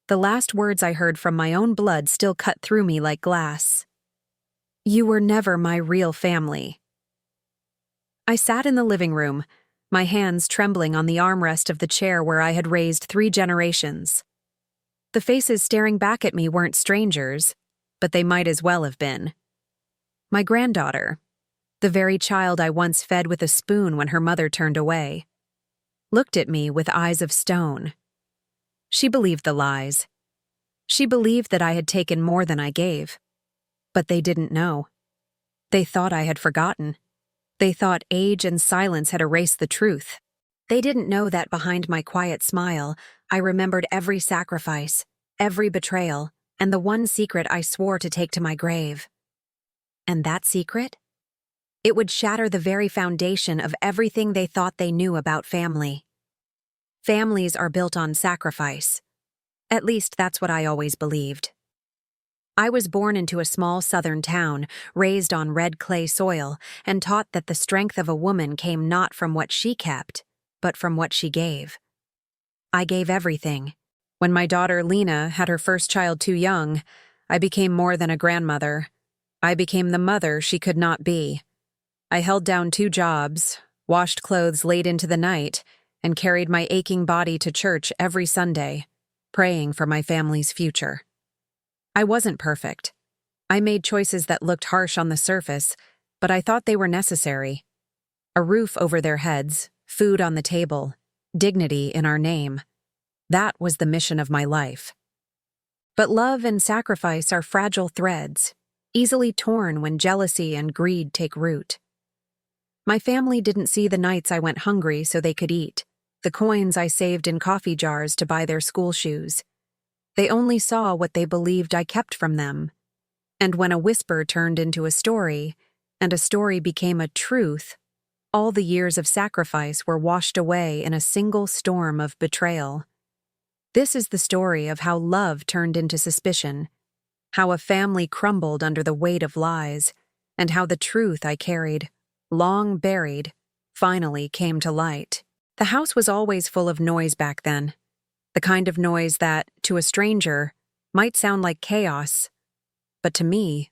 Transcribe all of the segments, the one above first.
The last words I heard from my own blood still cut through me like glass. You were never my real family. I sat in the living room, my hands trembling on the armrest of the chair where I had raised 3 generations. The faces staring back at me weren't strangers, but they might as well have been. My granddaughter, the very child I once fed with a spoon when her mother turned away, looked at me with eyes of stone. She believed the lies. She believed that I had taken more than I gave. But they didn't know. They thought I had forgotten. They thought age and silence had erased the truth. They didn't know that behind my quiet smile, I remembered every sacrifice, every betrayal, and the one secret I swore to take to my grave. And that secret? It would shatter the very foundation of everything they thought they knew about family. Families are built on sacrifice. At least that's what I always believed. I was born into a small southern town, raised on red clay soil, and taught that the strength of a woman came not from what she kept, but from what she gave. I gave everything. When my daughter Lena had her first child too young, I became more than a grandmother. I became the mother she could not be. I held down 2 jobs, washed clothes late into the night, and carried my aching body to church every Sunday, praying for my family's future. I wasn't perfect. I made choices that looked harsh on the surface, but I thought they were necessary. A roof over their heads, food on the table, dignity in our name. That was the mission of my life. But love and sacrifice are fragile threads, easily torn when jealousy and greed take root. My family didn't see the nights I went hungry so they could eat, the coins I saved in coffee jars to buy their school shoes. They only saw what they believed I kept from them. And when a whisper turned into a story, and a story became a truth, all the years of sacrifice were washed away in a single storm of betrayal. This is the story of how love turned into suspicion, how a family crumbled under the weight of lies, and how the truth I carried, long buried, finally came to light. The house was always full of noise back then, the kind of noise that, to a stranger, might sound like chaos, but to me,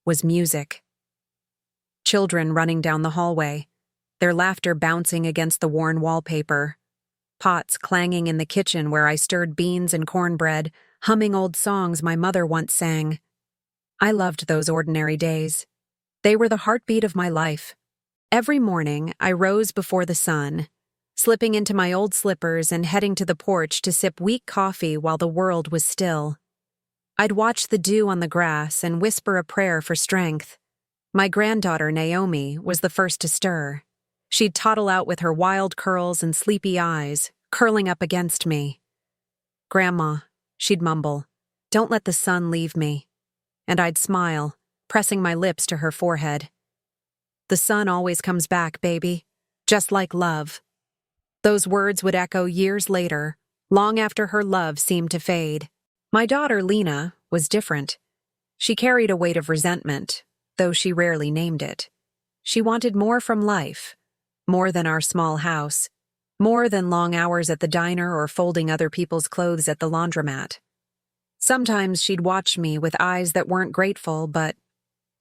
was music. Children running down the hallway, their laughter bouncing against the worn wallpaper, pots clanging in the kitchen where I stirred beans and cornbread, humming old songs my mother once sang. I loved those ordinary days. They were the heartbeat of my life. Every morning, I rose before the sun, slipping into my old slippers and heading to the porch to sip weak coffee while the world was still. I'd watch the dew on the grass and whisper a prayer for strength. My granddaughter, Naomi, was the first to stir. She'd toddle out with her wild curls and sleepy eyes, curling up against me. "Grandma," she'd mumble, "don't let the sun leave me." And I'd smile, pressing my lips to her forehead. "The sun always comes back, baby, just like love." Those words would echo years later, long after her love seemed to fade. My daughter, Lena, was different. She carried a weight of resentment, though she rarely named it. She wanted more from life, more than our small house, more than long hours at the diner or folding other people's clothes at the laundromat. Sometimes she'd watch me with eyes that weren't grateful but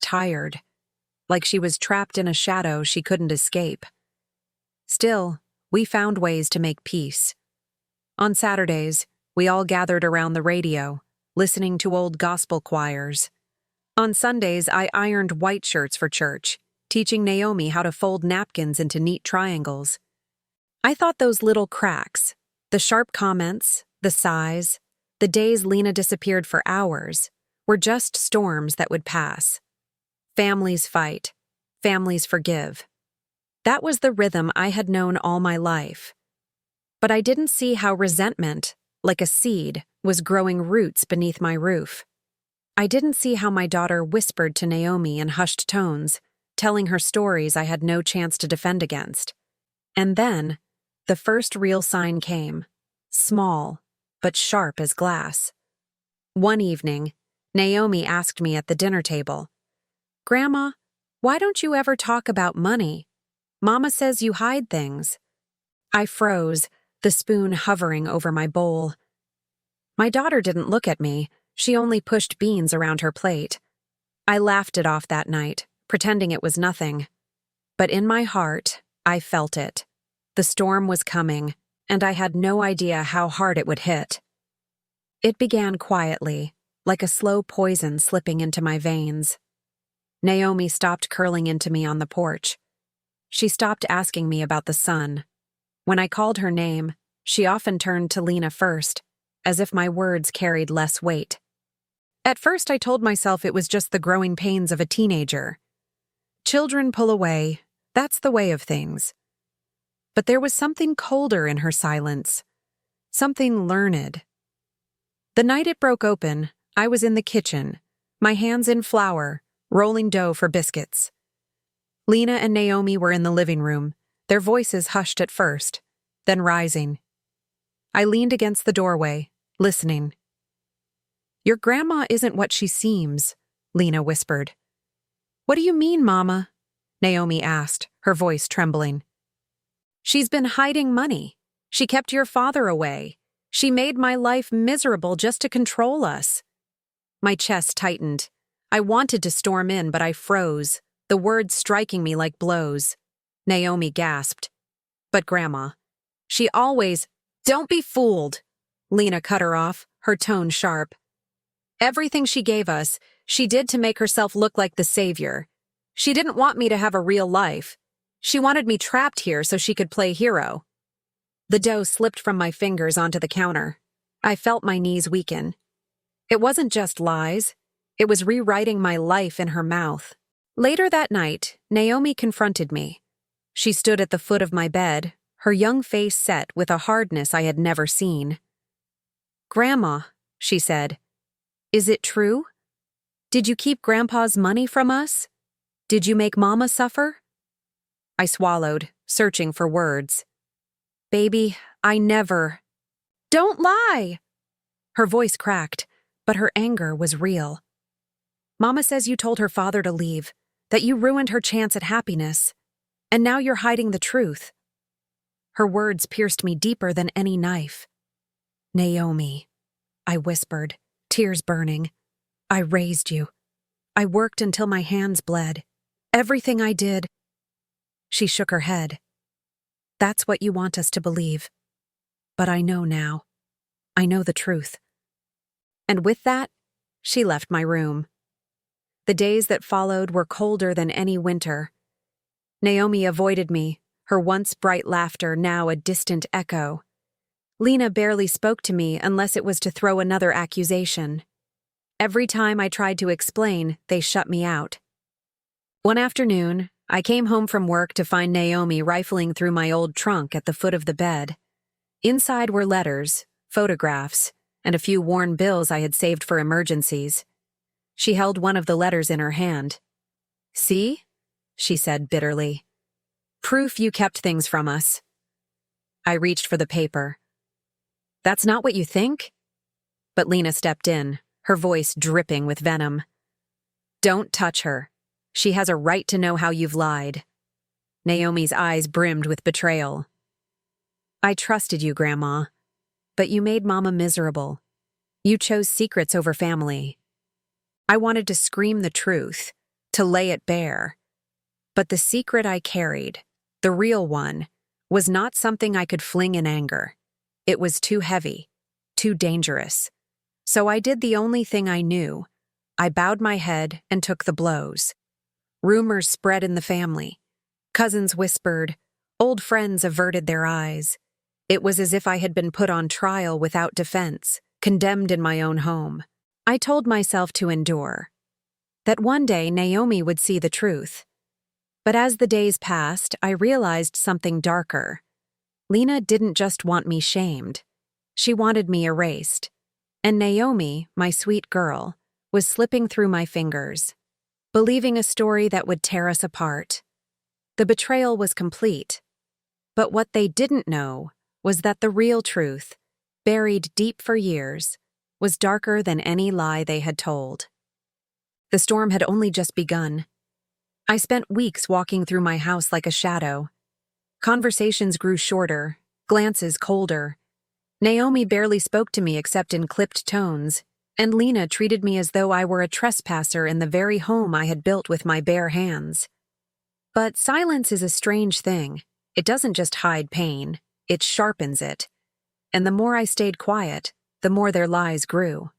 tired, like she was trapped in a shadow she couldn't escape. Still, we found ways to make peace. On Saturdays, we all gathered around the radio, listening to old gospel choirs. On Sundays, I ironed white shirts for church, teaching Naomi how to fold napkins into neat triangles. I thought those little cracks, the sharp comments, the sighs, the days Lena disappeared for hours, were just storms that would pass. Families fight, families forgive. That was the rhythm I had known all my life. But I didn't see how resentment, like a seed, was growing roots beneath my roof. I didn't see how my daughter whispered to Naomi in hushed tones, telling her stories I had no chance to defend against. And then, the first real sign came, small, but sharp as glass. One evening, Naomi asked me at the dinner table, "Grandma, why don't you ever talk about money? Mama says you hide things." I froze, the spoon hovering over my bowl. My daughter didn't look at me, she only pushed beans around her plate. I laughed it off that night, pretending it was nothing. But in my heart, I felt it. The storm was coming, and I had no idea how hard it would hit. It began quietly, like a slow poison slipping into my veins. Naomi stopped curling into me on the porch. She stopped asking me about the sun. When I called her name, she often turned to Lena first, as if my words carried less weight. At first, I told myself it was just the growing pains of a teenager. Children pull away, that's the way of things. But there was something colder in her silence, something learned. The night it broke open, I was in the kitchen, my hands in flour, rolling dough for biscuits. Lena and Naomi were in the living room, their voices hushed at first, then rising. I leaned against the doorway, listening. "Your grandma isn't what she seems," Lena whispered. "What do you mean, Mama?" Naomi asked, her voice trembling. "She's been hiding money. She kept your father away. She made my life miserable just to control us." My chest tightened. I wanted to storm in, but I froze, the words striking me like blows. Naomi gasped. "But Grandma, she always—" "Don't be fooled," Lena cut her off, her tone sharp. "Everything she gave us, she did to make herself look like the savior. She didn't want me to have a real life. She wanted me trapped here so she could play hero." The dough slipped from my fingers onto the counter. I felt my knees weaken. It wasn't just lies. It was rewriting my life in her mouth. Later that night, Naomi confronted me. She stood at the foot of my bed, her young face set with a hardness I had never seen. "Grandma," she said, "is it true? Did you keep Grandpa's money from us? Did you make Mama suffer?" I swallowed, searching for words. "Baby, I never—" "Don't lie!" Her voice cracked, but her anger was real. "Mama says you told her father to leave, that you ruined her chance at happiness, and now you're hiding the truth." Her words pierced me deeper than any knife. "Naomi," I whispered, tears burning, "I raised you. I worked until my hands bled. Everything I did—" She shook her head. "That's what you want us to believe. But I know now. I know the truth." And with that, she left my room. The days that followed were colder than any winter. Naomi avoided me, her once bright laughter now a distant echo. Lena barely spoke to me unless it was to throw another accusation. Every time I tried to explain, they shut me out. One afternoon, I came home from work to find Naomi rifling through my old trunk at the foot of the bed. Inside were letters, photographs, and a few worn bills I had saved for emergencies. She held one of the letters in her hand. "See?" she said bitterly. "Proof you kept things from us." I reached for the paper. "That's not what you think?" But Lena stepped in, her voice dripping with venom. "Don't touch her. She has a right to know how you've lied." Naomi's eyes brimmed with betrayal. "I trusted you, Grandma, but you made Mama miserable. You chose secrets over family. I wanted to scream the truth, to lay it bare. But the secret I carried, the real one, was not something I could fling in anger. It was too heavy, too dangerous. So I did the only thing I knew. I bowed my head and took the blows. Rumors spread in the family. Cousins whispered. Old friends averted their eyes. It was as if I had been put on trial without defense, condemned in my own home. I told myself to endure, that one day Naomi would see the truth. But as the days passed, I realized something darker. Lena didn't just want me shamed. She wanted me erased. And Naomi, my sweet girl, was slipping through my fingers, believing a story that would tear us apart. The betrayal was complete. But what they didn't know was that the real truth, buried deep for years, was darker than any lie they had told. The storm had only just begun. I spent weeks walking through my house like a shadow. Conversations grew shorter, glances colder. Naomi barely spoke to me except in clipped tones, and Lena treated me as though I were a trespasser in the very home I had built with my bare hands. But silence is a strange thing. It doesn't just hide pain, it sharpens it. And the more I stayed quiet, the more their lies grew.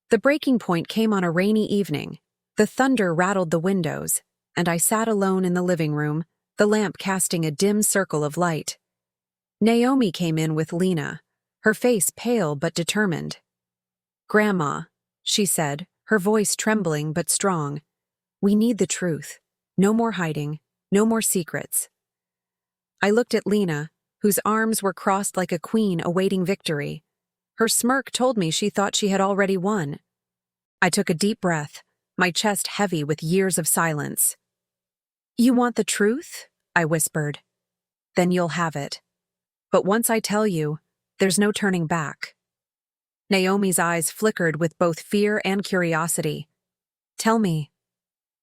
The breaking point came on a rainy evening. The thunder rattled the windows, and I sat alone in the living room, the lamp casting a dim circle of light. Naomi came in with Lena, her face pale but determined. "Grandma," she said, her voice trembling but strong, "we need the truth. No more hiding, no more secrets." I looked at Lena, whose arms were crossed like a queen awaiting victory. Her smirk told me she thought she had already won. I took a deep breath, my chest heavy with years of silence. "You want the truth?" I whispered. "Then you'll have it. But once I tell you, there's no turning back." Naomi's eyes flickered with both fear and curiosity. "Tell me."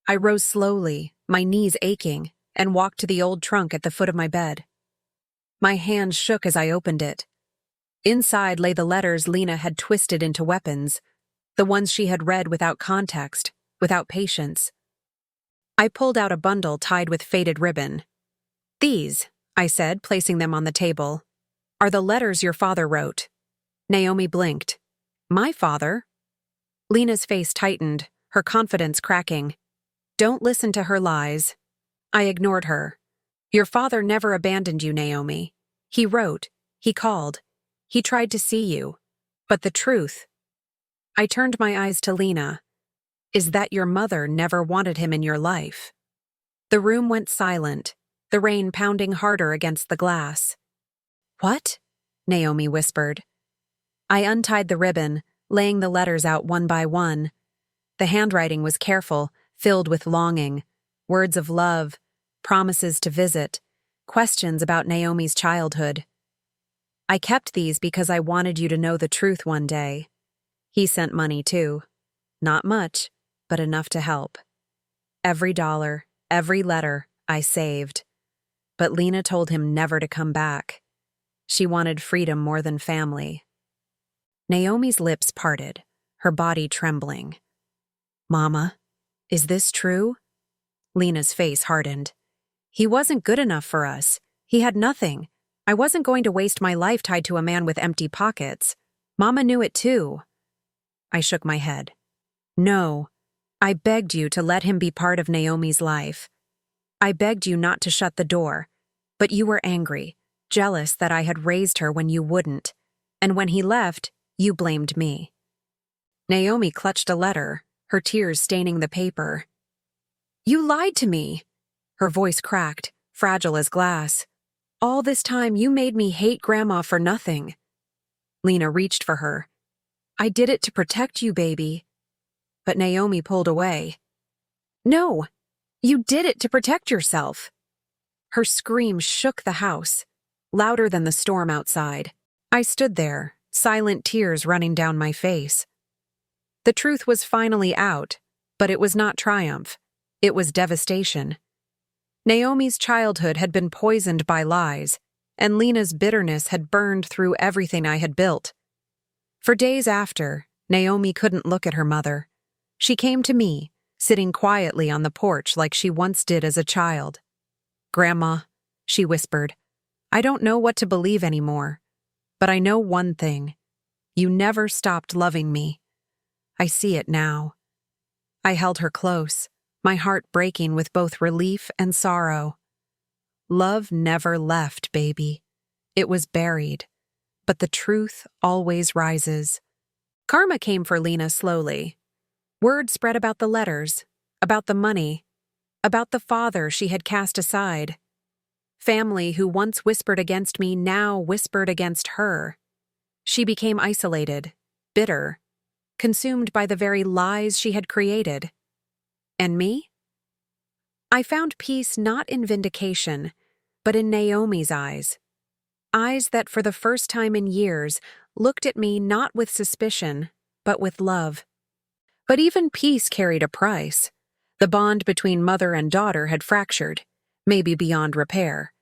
I rose slowly, my knees aching, and walked to the old trunk at the foot of my bed. My hand shook as I opened it. Inside lay the letters Lena had twisted into weapons, the ones she had read without context, without patience. I pulled out a bundle tied with faded ribbon. "These," I said, placing them on the table, "are the letters your father wrote." Naomi blinked. "My father?" Lena's face tightened, her confidence cracking. "Don't listen to her lies." I ignored her. "Your father never abandoned you, Naomi. He wrote, he called, he tried to see you. But the truth—" I turned my eyes to Lena. "Is that your mother never wanted him in your life?" The room went silent, the rain pounding harder against the glass. "What?" Naomi whispered. I untied the ribbon, laying the letters out one by one. The handwriting was careful, filled with longing, words of love, promises to visit, questions about Naomi's childhood. "I kept these because I wanted you to know the truth one day." He sent money too. Not much, but enough to help. Every dollar, every letter, I saved. But Lena told him never to come back. She wanted freedom more than family. Naomi's lips parted, her body trembling. "Mama, is this true?" Lena's face hardened. "He wasn't good enough for us. He had nothing. I wasn't going to waste my life tied to a man with empty pockets. Mama knew it too." I shook my head. "No, I begged you to let him be part of Naomi's life. I begged you not to shut the door, but you were angry, jealous that I had raised her when you wouldn't, and when he left, you blamed me." Naomi clutched a letter, her tears staining the paper. "You lied to me." Her voice cracked, fragile as glass. "All this time you made me hate Grandma for nothing." Lena reached for her. "I did it to protect you, baby." But Naomi pulled away. "No, you did it to protect yourself." Her scream shook the house, louder than the storm outside. I stood there, silent tears running down my face. The truth was finally out, but it was not triumph. It was devastation. Naomi's childhood had been poisoned by lies, and Lena's bitterness had burned through everything I had built. For days after, Naomi couldn't look at her mother. She came to me, sitting quietly on the porch like she once did as a child. "Grandma," she whispered, "I don't know what to believe anymore, but I know one thing. You never stopped loving me. I see it now." I held her close, my heart breaking with both relief and sorrow. Love never left, baby. It was buried, but the truth always rises. Karma came for Lena slowly. Word spread about the letters, about the money, about the father she had cast aside. Family who once whispered against me now whispered against her. She became isolated, bitter, consumed by the very lies she had created. And me? I found peace not in vindication, but in Naomi's eyes. Eyes that for the first time in years looked at me not with suspicion, but with love. But even peace carried a price. The bond between mother and daughter had fractured, maybe beyond repair.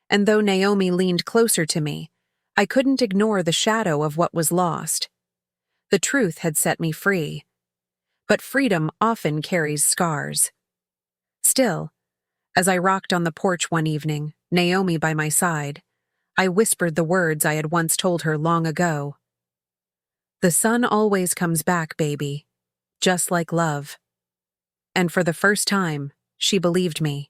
And though Naomi leaned closer to me, I couldn't ignore the shadow of what was lost. The truth had set me free, but freedom often carries scars. Still, as I rocked on the porch one evening, Naomi by my side, I whispered the words I had once told her long ago. The sun always comes back, baby, just like love. And for the first time, she believed me.